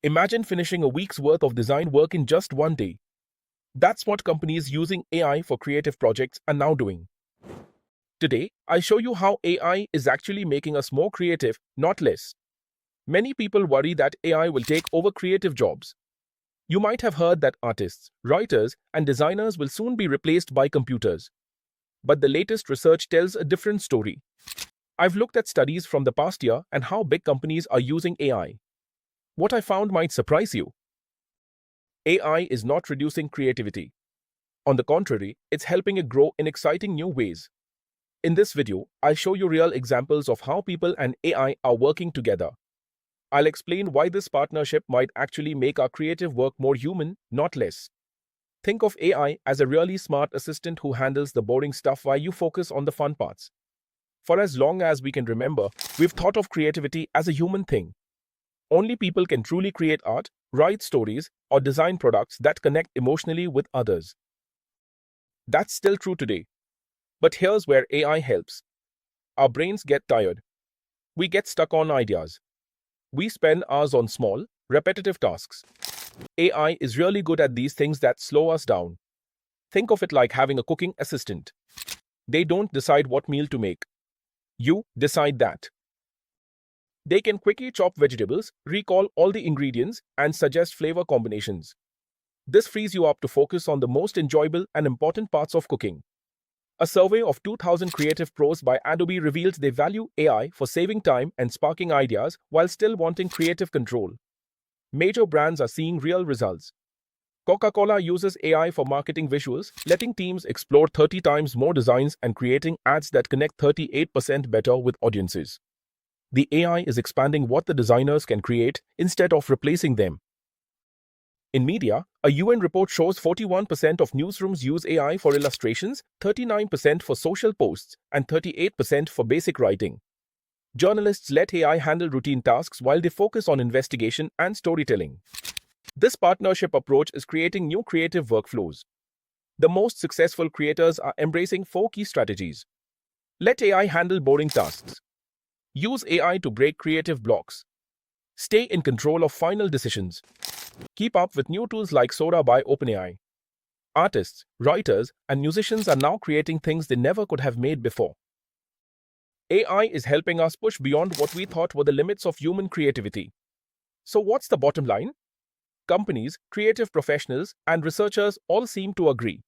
Imagine finishing a week's worth of design work in just one day. That's what companies using AI for creative projects are now doing. Today, I show you how AI is actually making us more creative, not less. Many people worry that AI will take over creative jobs. You might have heard that artists, writers, and designers will soon be replaced by computers. But the latest research tells a different story. I've looked at studies from the past year and how big companies are using AI. What I found might surprise you. AI is not reducing creativity. On the contrary, it's helping it grow in exciting new ways. In this video, I'll show you real examples of how people and AI are working together. I'll explain why this partnership might actually make our creative work more human, not less. Think of AI as a really smart assistant who handles the boring stuff while you focus on the fun parts. For as long as we can remember, we've thought of creativity as a human thing. Only people can truly create art, write stories, or design products that connect emotionally with others. That's still true today. But here's where AI helps. Our brains get tired. We get stuck on ideas. We spend hours on small, repetitive tasks. AI is really good at these things that slow us down. Think of it like having a cooking assistant. They don't decide what meal to make. You decide that. They can quickly chop vegetables, recall all the ingredients, and suggest flavor combinations. This frees you up to focus on the most enjoyable and important parts of cooking. A survey of 2,000 creative pros by Adobe reveals they value AI for saving time and sparking ideas while still wanting creative control. Major brands are seeing real results. Coca-Cola uses AI for marketing visuals, letting teams explore 30 times more designs and creating ads that connect 38% better with audiences. The AI is expanding what the designers can create instead of replacing them. In media, a UN report shows 41% of newsrooms use AI for illustrations, 39% for social posts, and 38% for basic writing. Journalists let AI handle routine tasks while they focus on investigation and storytelling. This partnership approach is creating new creative workflows. The most successful creators are embracing 4 key strategies. Let AI handle boring tasks. Use AI to break creative blocks. Stay in control of final decisions. Keep up with new tools like Sora by OpenAI. Artists, writers, and musicians are now creating things they never could have made before. AI is helping us push beyond what we thought were the limits of human creativity. So what's the bottom line? Companies, creative professionals, and researchers all seem to agree.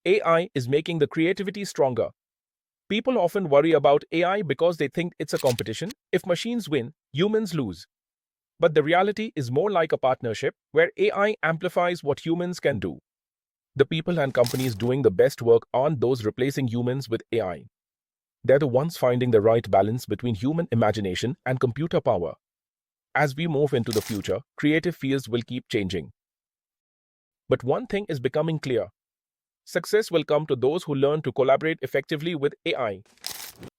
AI is making the creativity stronger. People often worry about AI because they think it's a competition. If machines win, humans lose. But the reality is more like a partnership where AI amplifies what humans can do. The people and companies doing the best work aren't those replacing humans with AI. They're the ones finding the right balance between human imagination and computer power. As we move into the future, creative fields will keep changing. But one thing is becoming clear. Success will come to those who learn to collaborate effectively with AI.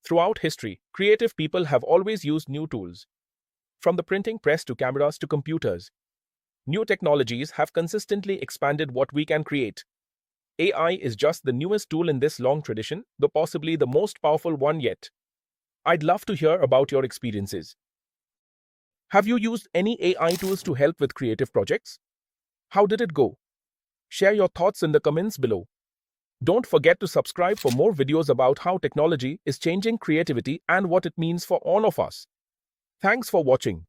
Throughout history, creative people have always used new tools. From the printing press to cameras to computers. New technologies have consistently expanded what we can create. AI is just the newest tool in this long tradition, though possibly the most powerful one yet. I'd love to hear about your experiences. Have you used any AI tools to help with creative projects? How did it go? Share your thoughts in the comments below. Don't forget to subscribe for more videos about how technology is changing creativity and what it means for all of us. Thanks for watching.